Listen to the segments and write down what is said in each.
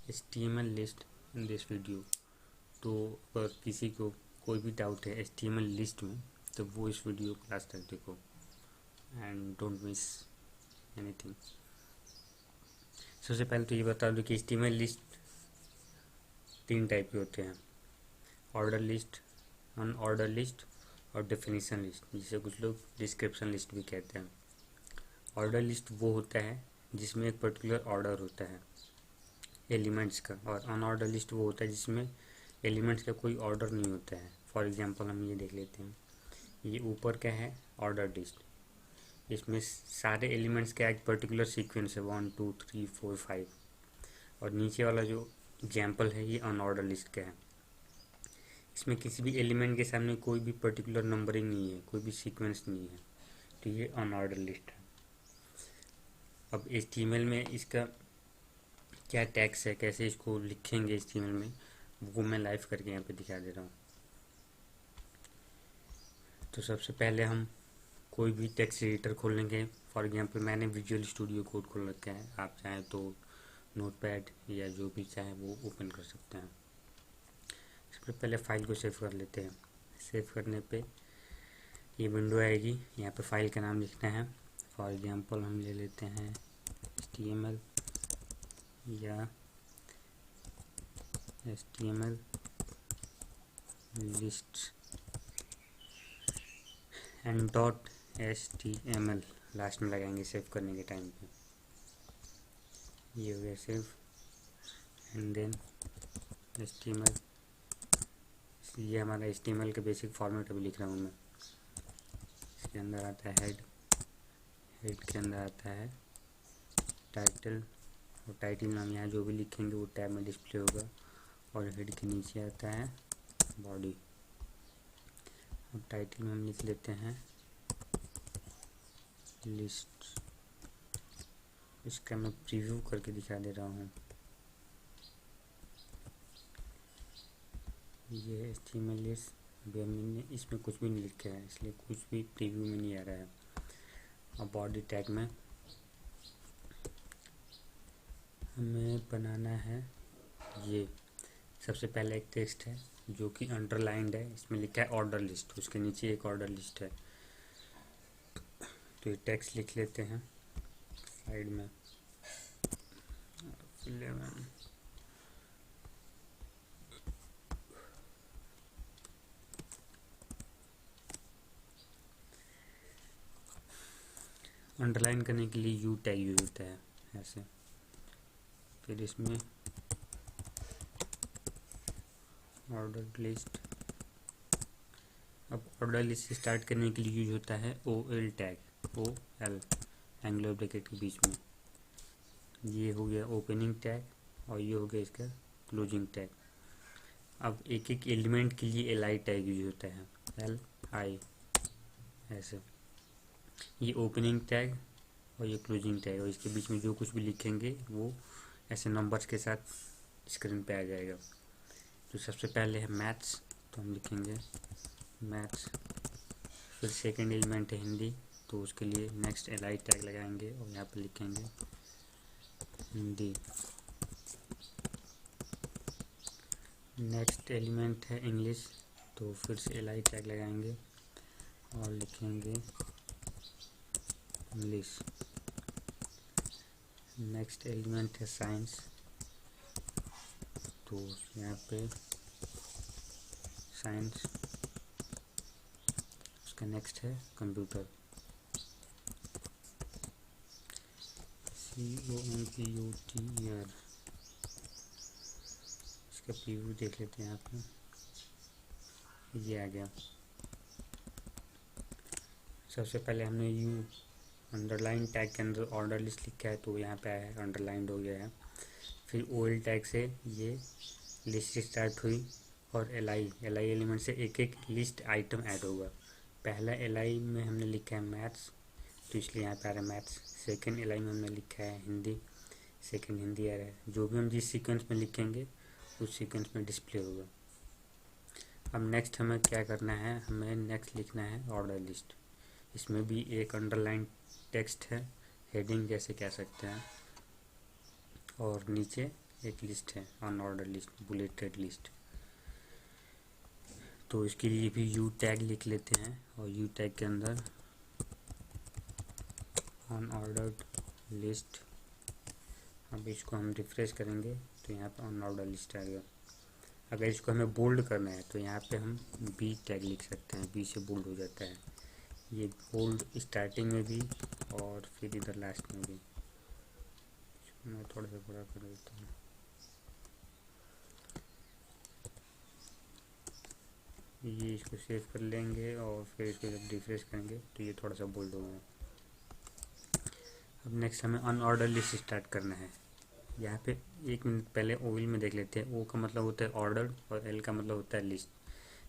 HTML list in this video. तो अगर किसी को कोई भी डाउट है HTML लिस्ट में तो वो इस वीडियो को लास्ट तक देखो एंड डोंट मिस एनीथिंग। सबसे पहले तो ये बता दूं कि HTML लिस्ट 3 टाइप के होते हैं, ऑर्डर लिस्ट, अनऑर्डर लिस्ट और डेफिनेशन लिस्ट, जिसे कुछ लोग डिस्क्रिप्शन लिस्ट भी कहते हैं। ऑर्डर लिस्ट वो होता है जिसमें एक पर्टिकुलर ऑर्डर होता है एलिमेंट्स का, और अनऑर्डर लिस्ट वो होता है जिसमें एलिमेंट्स का कोई ऑर्डर नहीं होता है। फॉर एग्जांपल हम ये देख लेते हैं, ये ऊपर का है ऑर्डर लिस्ट, इसमें सारे एलिमेंट्स का एक पर्टिकुलर सीक्वेंस है 1 2 3 4 5, और नीचे वाला जो एग्जाम्पल है ये अनऑर्डर लिस्ट का है, इसमें किसी भी एलिमेंट के सामने कोई भी पर्टिकुलर नंबरिंग नहीं है, कोई भी सीक्वेंस नहीं है, तो ये अनऑर्डर लिस्ट है। अब HTML में इसका क्या टैग्स है, कैसे इसको लिखेंगे HTML में, वो मैं लाइव करके यहाँ पे दिखा दे रहा हूँ। तो सबसे पहले हम कोई भी टेक्स्ट एडिटर खोल लेंगे। फॉर एग्जांपल मैंने विजुअल स्टूडियो कोड खोल रखा है, आप चाहें तो नोटपैड या जो भी चाहें वो ओपन कर सकते हैं। सबसे पहले फाइल को सेव कर लेते हैं। सेव करने पे ये विंडो आएगी, यहाँ पे फाइल का नाम लिखना है। फॉर एग्जांपल हम ले लेते हैं HTML या HTML list and .html last में लगाएंगे सेव करने के टाइम पे। ये हो गया सेव एंड देन HTML, ये हमारा HTML का बेसिक फॉर्मेट अभी लिख रहा हूँ मैं। इसके अंदर आता है हेड के अंदर आता है टाइटल, और टाइटल में हम यहाँ जो भी लिखेंगे वो टैब में डिस्प्ले होगा, और हेड के नीचे आता है बॉडी। अब टाइटल में हम लिख लेते हैं लिस्ट, इसका मैं प्रीव्यू करके दिखा दे रहा हूँ। ये HTML लिस्ट, अभी हमने इसमें कुछ भी नहीं लिखा है इसलिए कुछ भी प्रीव्यू में नहीं आ रहा है। अब बॉडी टैग में हमें बनाना है, ये सबसे पहले एक टेक्स्ट है जो कि अंडरलाइंड है, इसमें लिखा है ऑर्डर लिस्ट, उसके नीचे एक ऑर्डर लिस्ट है। तो ये टेक्स्ट लिख लेते हैं साइड में 11। अंडरलाइन करने के लिए U टैग यूज होता है ऐसे। फिर इसमें ऑर्डर लिस्ट, अब ऑर्डर लिस्ट स्टार्ट करने के लिए यूज होता है OL tag, OL angular bracket के बीच में। ये हो गया ओपनिंग टैग और ये हो गया इसका क्लोजिंग टैग। अब एक एक एलिमेंट के लिए LI टैग यूज होता है, LI ऐसे। ये ओपनिंग टैग और ये क्लोजिंग टैग, और इसके बीच में जो कुछ भी लिखेंगे वो ऐसे नंबर्स के साथ स्क्रीन पे आ जाएगा। तो सबसे पहले है मैथ्स, तो हम लिखेंगे मैथ्स। फिर सेकंड एलिमेंट है हिंदी, तो उसके लिए नेक्स्ट LI टैग लगाएंगे और यहाँ पे लिखेंगे हिंदी। नेक्स्ट एलिमेंट है इंग्लिश, तो फिर से LI टैग लगाएंगे और लिखेंगे इंग्लिश। नेक्स्ट एलिमेंट है साइंस, तो यहाँ पे साइंस। उसका नेक्स्ट है कंप्यूटर, COMPUTER। इसका प्रीव्यू देख लेते हैं आप, ये आ गया। सबसे पहले हमने U अंडरलाइन टैग के अंदर ऑर्डर लिस्ट लिखा है, तो यहाँ पे आया है अंडरलाइंड हो गया है। फिर OL टैग से ये लिस्ट स्टार्ट हुई, और LI एलिमेंट से एक एक लिस्ट आइटम ऐड होगा। पहला LI में हमने लिखा है मैथ्स, तो इसलिए यहाँ पे आ रहा है मैथ्स। सेकेंड LI में हमने लिखा है हिंदी, सेकेंड हिंदी आ रहा है। जो भी हम जिस सीक्वेंस में लिखेंगे उस सीक्वेंस में डिस्प्ले होगा। अब नेक्स्ट हमें क्या करना है, हमें नेक्स्ट लिखना है ऑर्डर लिस्ट। इसमें भी एक अंडरलाइन टेक्स्ट है, हेडिंग जैसे कह सकते हैं, और नीचे एक लिस्ट है अनऑर्डर लिस्ट, बुलेटेड लिस्ट। तो इसके लिए भी यू टैग लिख लेते हैं और यू टैग के अंदर अनऑर्डर्ड लिस्ट। अब इसको हम रिफ्रेश करेंगे तो यहाँ पे अनऑर्डर लिस्ट आ गया। अगर इसको हमें बोल्ड करना है तो यहाँ पे हम बी टैग लिख सकते हैं, बी से बोल्ड हो जाता है। ये बोल्ड स्टार्टिंग में भी और फिर इधर लास्ट में भी। मैं थोड़ा सा बड़ा कर देता हूँ। ये इसको सेव कर लेंगे और फिर इसको जब रिफ्रेश करेंगे तो ये थोड़ा सा बोल्ड होगा। अब नेक्स्ट हमें अनऑर्डर लिस्ट स्टार्ट करना है। यहाँ पे 1 मिनट पहले ओविल में देख लेते हैं। ओ का मतलब होता है ऑर्डर और एल का मतलब होता है लिस्ट।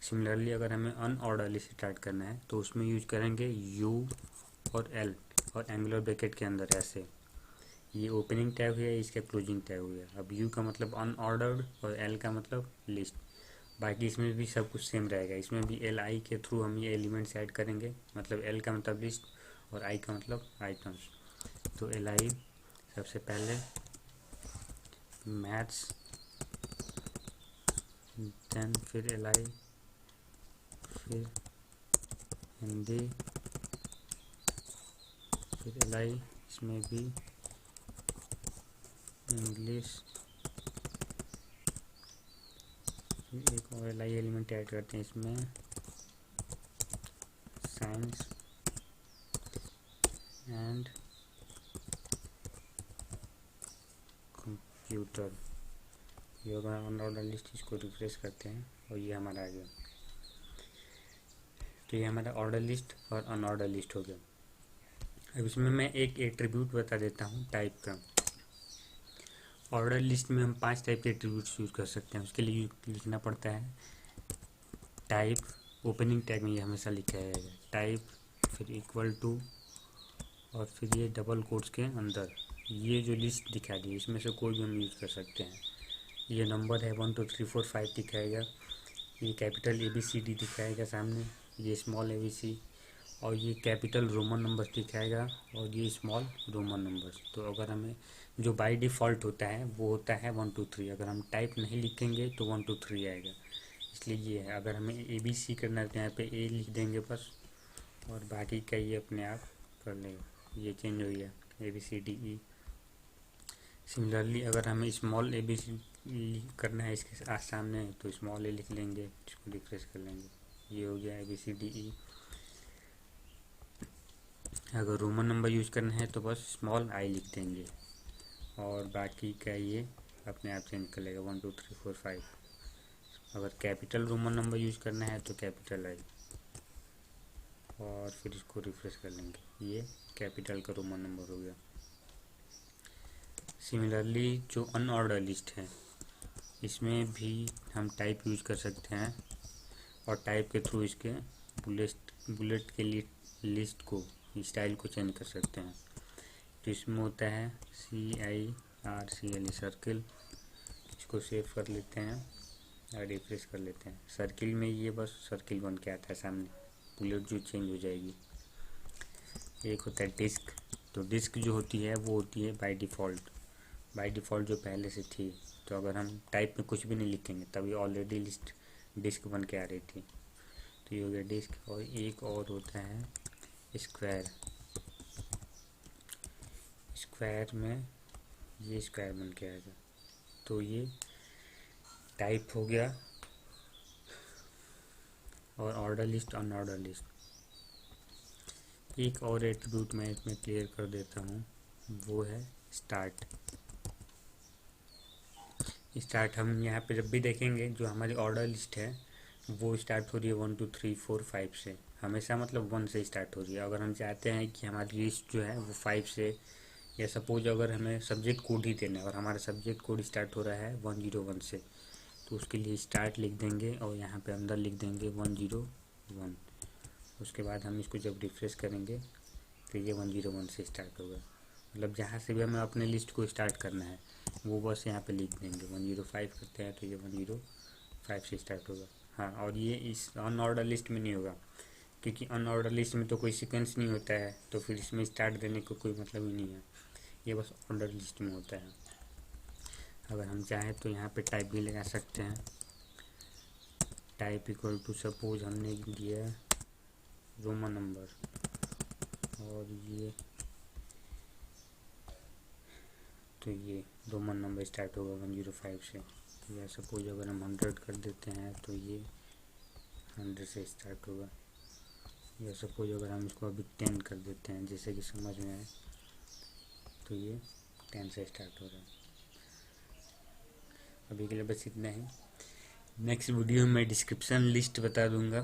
सिमिलरली अगर हमें अनऑर्डर लिस्ट स्टार्ट करना है तो उसमें यूज करेंगे यू और एल और एंगुलर ब्रैकेट के अंदर ऐसे। ये ओपनिंग टैग है, इसका क्लोजिंग टैग हो गया। अब यू का मतलब अनऑर्डर्ड और एल का मतलब लिस्ट। बाकी इसमें भी सब कुछ सेम रहेगा। इसमें भी एल आई के थ्रू हम ये एलिमेंट्स ऐड करेंगे। मतलब एल का मतलब लिस्ट और आई का मतलब आइटम्स। तो एल आई सबसे पहले मैथ्स, देन फिर एल आई, फिर हिंदी, फिर एल आई, इसमें भी इंग्लिश, फिर एक और एल आई एलिमेंट ऐड करते हैं इसमें साइंस एंड कंप्यूटर। ये होगा अनऑर्डर लिस्ट। इसको रिफ्रेश करते हैं और ये हमारा आ गया। तो ये हमारा ऑर्डर लिस्ट और अनऑर्डर लिस्ट हो गया। अब इसमें मैं एक एट्रीब्यूट बता देता हूँ टाइप का। ऑर्डर लिस्ट में हम 5 टाइप के एट्रीब्यूट्स यूज़ कर सकते हैं। उसके लिए लिखना पड़ता है टाइप। ओपनिंग टैग में ये हमेशा लिखा जाएगा टाइप, फिर इक्वल टू और फिर ये डबल कोट्स के अंदर ये जो लिस्ट दिखा दी इसमें से कोई भी हम यूज़ कर सकते हैं। ये नंबर है 1 2 3 4 5 दिखाएगा। ये कैपिटल ABCD दिखाएगा सामने, ये स्मॉल ABC, और ये कैपिटल रोमन नंबर्स दिखाएगा और ये स्मॉल रोमन नंबर्स। तो अगर हमें जो बाय डिफ़ॉल्ट होता है वो होता है 1 2 3। अगर हम टाइप नहीं लिखेंगे तो 1 2 3 आएगा। इसलिए ये है। अगर हमें ABC करना है तो यहाँ पे A लिख देंगे बस, और बाकी का ये अपने आप कर लेगा। ये चेंज हो गया ABCDE। सिमिलरली अगर हमें स्मॉल ABC करना है इसके सामने तो स्मॉल A लिख लेंगे, इसको रिफ्रेश कर लेंगे। ये हो गया ABCDE। अगर रोमन नंबर यूज़ करना है तो बस स्मॉल I लिख देंगे और बाकी का ये अपने आप चेंज कर लेगा 1 2 3 4 5। अगर कैपिटल रोमन नंबर यूज़ करना है तो कैपिटल I और फिर इसको रिफ्रेश कर लेंगे। ये कैपिटल का रोमन नंबर हो गया। सिमिलरली जो अनऑर्डर लिस्ट है इसमें भी हम टाइप यूज़ कर सकते हैं और टाइप के थ्रू इसके बुलेट के लिस्ट को स्टाइल को चेंज कर सकते हैं। तो इसमें होता है CIRCL सर्किल। इसको सेव कर लेते हैं और रिफ्रेश कर लेते हैं। सर्किल में ये बस सर्किल बन के आता है सामने, बुलेट जो चेंज हो जाएगी। एक होता है डिस्क। तो डिस्क जो होती है वो होती है बाय डिफ़ॉल्ट जो पहले से थी। तो अगर हम टाइप में कुछ भी नहीं लिखेंगे तभी ऑलरेडी लिस्ट डिस्क बन के आ रही थी। तो ये हो गया डिस्क। और एक और होता है स्क्वायर। स्क्वायर में ये स्क्वायर बन के आएगा। तो ये टाइप हो गया और ऑर्डर लिस्ट अनऑर्डर लिस्ट। एक और एट्रीब्यूट मैं इसमें क्लियर कर देता हूँ, वो है स्टार्ट। स्टार्ट हम यहाँ पे जब भी देखेंगे जो हमारी ऑर्डर लिस्ट है वो स्टार्ट हो रही है 1 2 3 4 5 से। हमेशा मतलब 1 से स्टार्ट हो रही है। अगर हम चाहते हैं कि हमारी लिस्ट जो है वो 5 से, या सपोज अगर हमें सब्जेक्ट कोड ही देना है और हमारा सब्जेक्ट कोड स्टार्ट हो रहा है 101 से, तो उसके लिए स्टार्ट लिख देंगे और यहाँ पे अंदर लिख देंगे 101। उसके बाद हम इसको जब रिफ्रेश करेंगे तो ये 101 से स्टार्ट होगा। मतलब जहाँ से भी हमें अपने लिस्ट को स्टार्ट करना है वो बस यहाँ पे लिख देंगे। 105 करते हैं तो ये 105 से स्टार्ट होगा। हाँ, और ये इस अनऑर्डर लिस्ट में नहीं होगा क्योंकि अनऑर्डर लिस्ट में तो कोई सीक्वेंस नहीं होता है, तो फिर इसमें स्टार्ट देने को कोई मतलब ही नहीं है। ये बस ऑर्डर लिस्ट में होता है। अगर हम चाहें तो यहाँ पे टाइप भी लगा सकते हैं। टाइप इक्वल टू सपोज हमने दिया रोमन नंबर और ये, तो ये रोमन नंबर स्टार्ट होगा 105 से। या सपोज अगर हम 100 कर देते हैं तो ये 100 से स्टार्ट होगा। या सपोज अगर हम इसको अभी 10 कर देते हैं, जैसे कि समझ में आए, तो ये 10 से स्टार्ट हो रहा है। अभी के लिए बस इतना ही। नेक्स्ट वीडियो में मैं डिस्क्रिप्शन लिस्ट बता दूंगा।